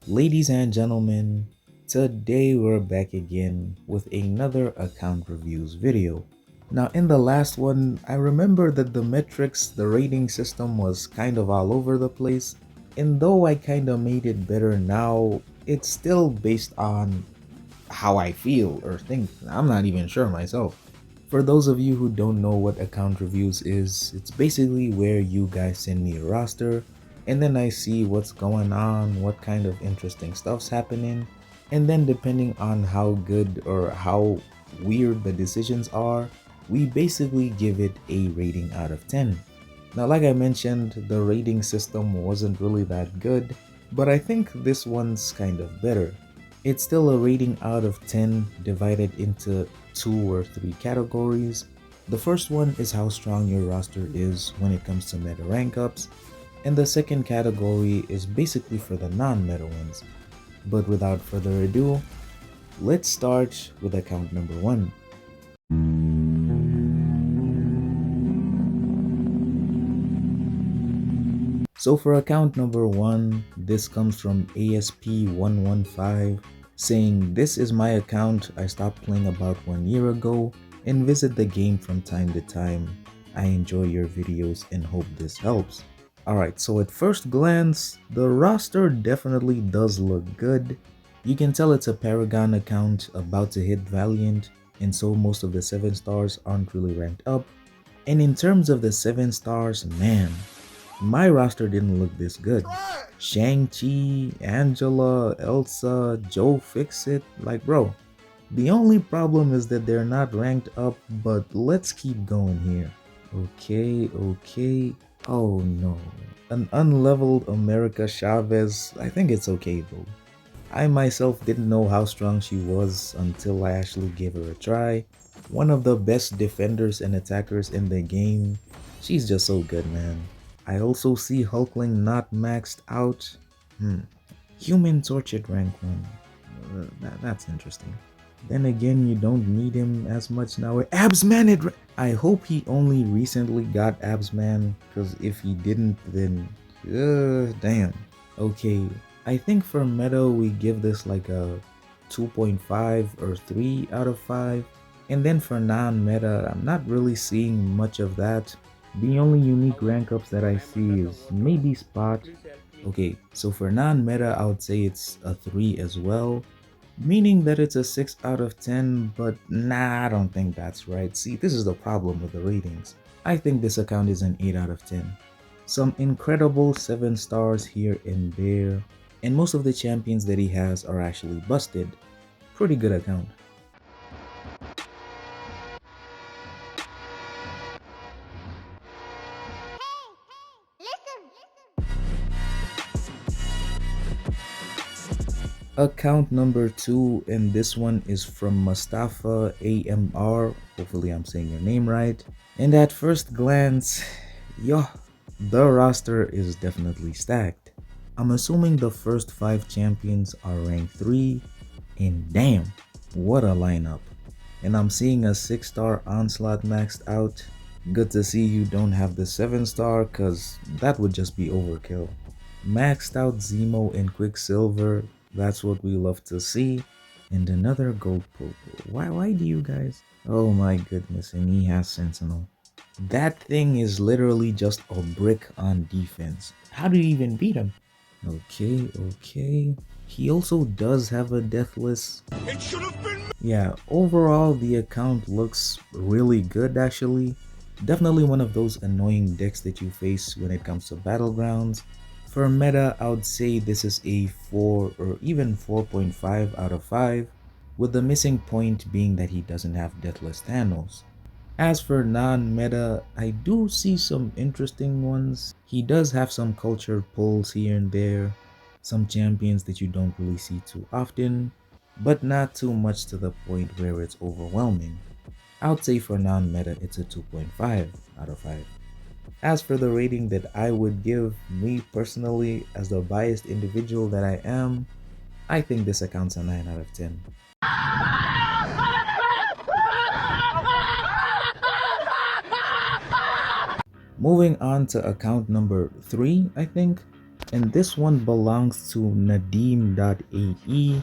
Ladies and gentlemen, today we're back again with another account reviews video. Now in the last one, I remember that the metrics, the rating system was kind of all over the place, and though I kind of made it better now, it's still based on how I feel or think. I'm not even sure myself. For those of you who don't know what account reviews is, it's basically where you guys send me a roster and then I see what's going on, what kind of interesting stuff's happening, and then depending on how good or how weird the decisions are, we basically give it a rating out of 10. Now, like I mentioned, the rating system wasn't really that good, but I think this one's kind of better. It's still a rating out of 10 divided into 2 or 3 categories. The first one is how strong your roster is when it comes to meta rank ups, and the second category is basically for the non-meta ones. But without further ado, let's start with account number 1. So for account number 1, this comes from ASP115 saying, "This is my account I stopped playing about 1 year ago and visit the game from time to time. I enjoy your videos and hope this helps." Alright, so at first glance, the roster definitely does look good. You can tell it's a Paragon account about to hit Valiant, and so most of the 7 stars aren't really ranked up. And in terms of the 7 stars, man, my roster didn't look this good. Shang-Chi, Angela, Elsa, Joe Fixit, like bro. The only problem is that they're not ranked up, but let's keep going here. Okay. Oh no. An unleveled America Chavez, I think it's okay though. I myself didn't know how strong she was until I actually gave her a try. One of the best defenders and attackers in the game. She's just so good, man. I also see Hulkling not maxed out. Human Torch at rank 1. That's interesting. Then again, you don't need him as much now. Absman at I hope he only recently got Absman, because if he didn't, then damn. Okay, I think for meta we give this like a 2.5 or 3 out of 5. And then for non-meta, I'm not really seeing much of that. The only unique rank ups that I see is maybe Spot. Okay, so for non-meta, I would say it's a 3 as well, meaning that it's a 6 out of 10, but nah, I don't think that's right. See, this is the problem with the ratings. I think this account is an 8 out of 10. Some incredible 7 stars here and there, and most of the champions that he has are actually busted. Pretty good account. Account number 2, and this one is from Mustafa AMR. Hopefully I'm saying your name right. And at first glance, yo, the roster is definitely stacked. I'm assuming the first 5 champions are rank 3, and damn, what a lineup. And I'm seeing a 6-star Onslaught maxed out. Good to see you don't have the 7-star, cause that would just be overkill. Maxed out Zemo and Quicksilver, that's what we love to see. And another gold purple. Why do you guys? Oh my goodness, and he has Sentinel. That thing is literally just a brick on defense. How do you even beat him? Okay. He also does have a Deathless. It should have been. Yeah, overall the account looks really good actually. Definitely one of those annoying decks that you face when it comes to Battlegrounds. For meta, I would say this is a 4 or even 4.5 out of 5, with the missing point being that he doesn't have Deathless Thanos. As for non-meta, I do see some interesting ones. He does have some cultured pulls here and there, some champions that you don't really see too often, but not too much to the point where it's overwhelming. I would say for non-meta it's a 2.5 out of 5. As for the rating that I would give, me personally, as the biased individual that I am, I think this account's a 9 out of 10. Moving on to account number 3, I think. and this one belongs to Nadem.ae.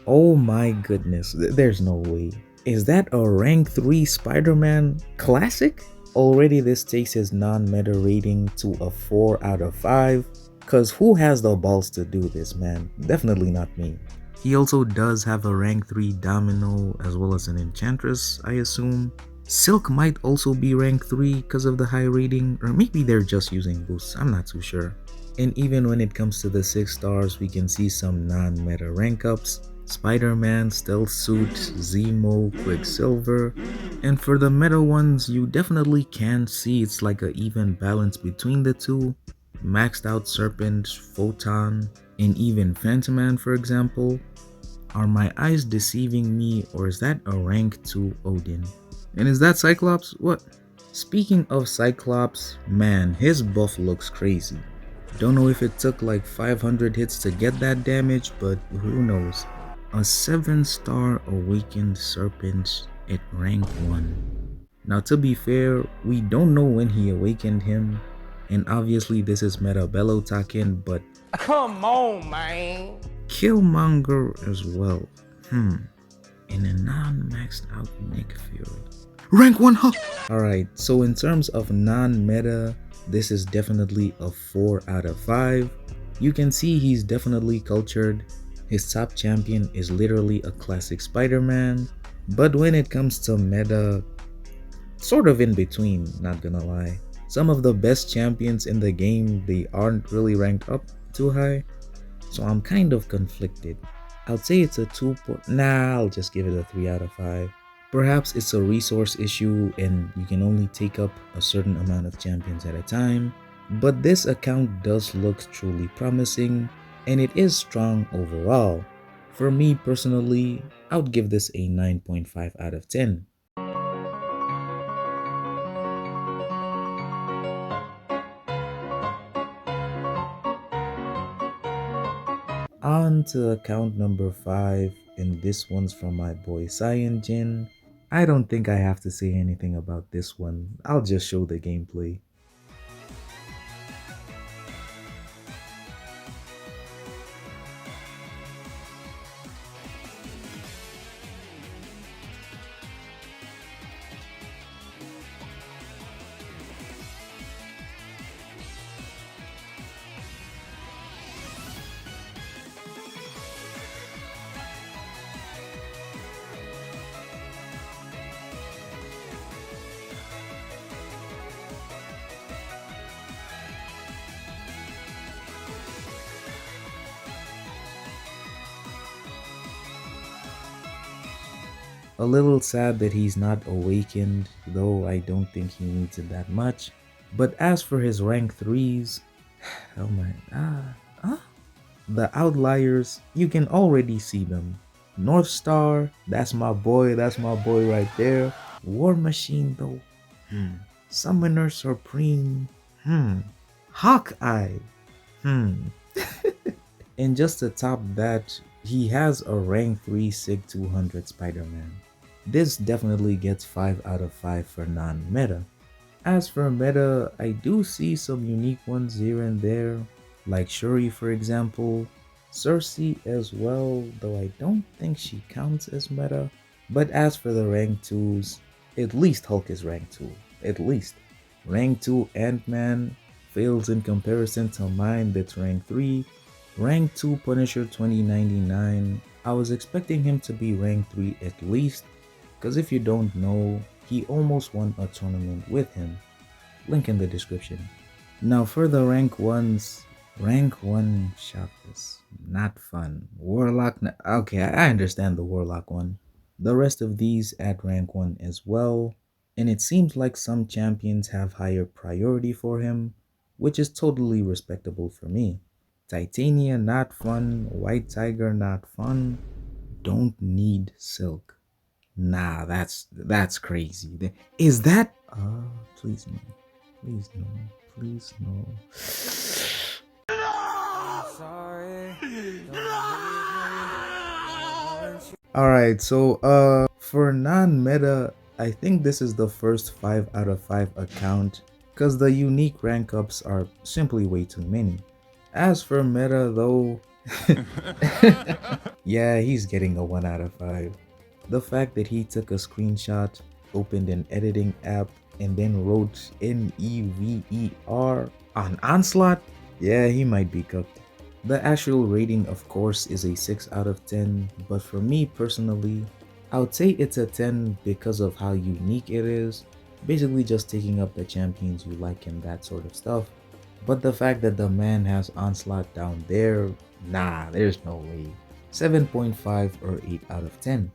Oh my goodness, there's no way. Is that a rank 3 Spider-Man classic? Already this takes his non-meta rating to a 4 out of 5. Cause who has the balls to do this, man? Definitely not me. He also does have a rank 3 Domino as well as an Enchantress, I assume. Silk might also be rank 3 because of the high rating, or maybe they're just using boosts, I'm not too sure. And even when it comes to the 6 stars, we can see some non-meta rank ups. Spider-Man, Stealth Suit, Zemo, Quicksilver. And for the meta ones, you definitely can see it's like an even balance between the two. Maxed out Serpent, Photon, and even Phantom Man, for example. Are my eyes deceiving me, or is that a rank 2 Odin? And is that Cyclops? What? Speaking of Cyclops, man, his buff looks crazy. Don't know if it took like 500 hits to get that damage, but who knows. A 7-star Awakened Serpent at rank 1. Now to be fair, we don't know when he awakened him, and obviously this is Meta Bello talking, but come on, man. Killmonger as well. In a non-maxed out Nick Fury. Rank 1, huh? Alright, so in terms of non-meta, this is definitely a 4 out of 5. You can see he's definitely cultured. His top champion is literally a classic Spider-Man. But when it comes to meta, sort of in between, not gonna lie. Some of the best champions in the game, they aren't really ranked up too high. So I'm kind of conflicted. I'll say it's a 2. Nah, I'll just give it a 3 out of 5. Perhaps it's a resource issue and you can only take up a certain amount of champions at a time. But this account does look truly promising and it is strong overall. For me personally, I would give this a 9.5 out of 10. On to account number 5, and this one's from my boy Cyanogen. I don't think I have to say anything about this one, I'll just show the gameplay. A little sad that he's not awakened, though I don't think he needs it that much. But as for his rank 3s, oh my, the outliers, you can already see them. North Star, that's my boy right there. War Machine though, Summoner Supreme, Hawkeye, And just to top that, he has a rank 3 SIG 200 Spider-Man. This definitely gets 5 out of 5 for non-meta. As for meta, I do see some unique ones here and there, like Shuri for example, Cersei as well, though I don't think she counts as meta. But as for the rank 2s, at least Hulk is rank 2, at least. Rank 2 Ant-Man fails in comparison to mine that's rank 3. Rank 2 Punisher 2099, I was expecting him to be rank 3 at least, because if you don't know, he almost won a tournament with him. Link in the description. Now for the rank 1s, rank 1 Shakas, not fun. Warlock, okay, I understand the Warlock one. The rest of these at rank 1 as well, and it seems like some champions have higher priority for him, which is totally respectable for me. Titania not fun, White Tiger not fun, don't need Silk. Nah, that's crazy. Is that please no. Please no. Please no. Alright, so for non-meta, I think this is the first 5 out of 5 account because the unique rank ups are simply way too many. As for meta though, yeah, he's getting a 1 out of 5. The fact that he took a screenshot, opened an editing app, and then wrote NEVER on Onslaught, yeah, he might be cooked. The actual rating, of course, is a 6 out of 10, but for me personally, I would say it's a 10 because of how unique it is, basically just taking up the champions you like and that sort of stuff. But the fact that the man has Onslaught down there, nah, there's no way. 7.5 or 8 out of 10.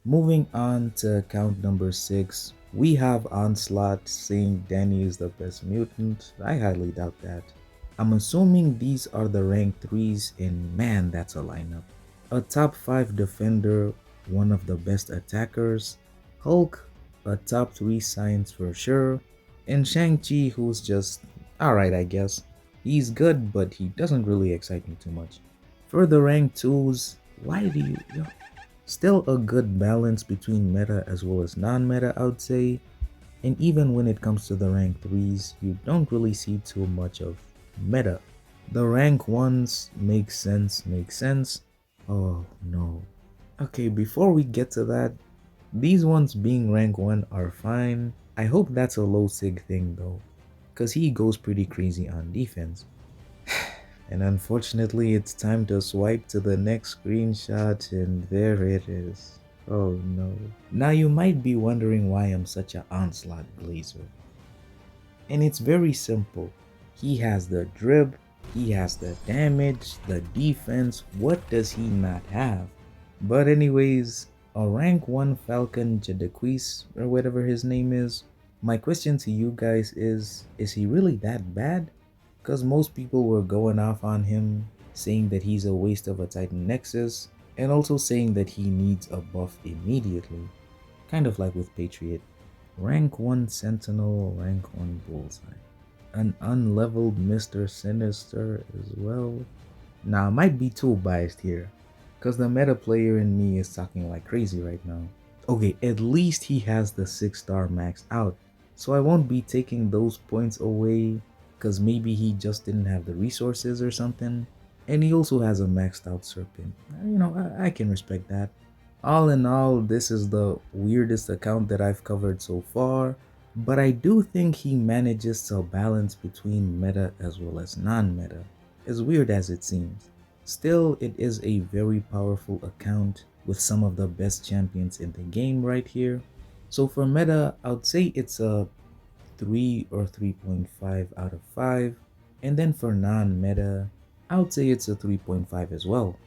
Moving on to count number 6, we have Onslaught saying Danny is the best mutant. I highly doubt that. I'm assuming these are the rank 3s, and man, that's a lineup. A top 5 defender, one of the best attackers, Hulk, a top 3 science for sure, and Shang-Chi, who's just alright, I guess. He's good, but he doesn't really excite me too much. For the rank 2s, why do you. Still a good balance between meta as well as non-meta, I would say. And even when it comes to the rank 3s, you don't really see too much of meta. The rank 1s make sense. Oh no. Okay, before we get to that, these ones being rank 1 are fine. I hope that's a low sig thing though, cause he goes pretty crazy on defense. And unfortunately, it's time to swipe to the next screenshot, and there it is. Oh no. Now you might be wondering why I'm such an Onslaught blazer. And it's very simple. He has the drip, he has the damage, the defense. What does he not have? But anyways, a rank 1 Falcon Jadaquis, or whatever his name is. My question to you guys is he really that bad? Because most people were going off on him, saying that he's a waste of a Titan Nexus, and also saying that he needs a buff immediately. Kind of like with Patriot. Rank 1 Sentinel, rank 1 Bullseye. An unleveled Mr. Sinister as well. Now, I might be too biased here, because the meta player in me is talking like crazy right now. Okay, at least he has the 6-star maxed out, so I won't be taking those points away, because maybe he just didn't have the resources or something. And he also has a maxed out Serpent. I can respect that. All in all, this is the weirdest account that I've covered so far, but I do think he manages to balance between meta as well as non-meta, as weird as it seems. Still, it is a very powerful account with some of the best champions in the game right here. So for meta, I would say it's a 3 or 3.5 out of 5, and then for non-meta, I would say it's a 3.5 as well.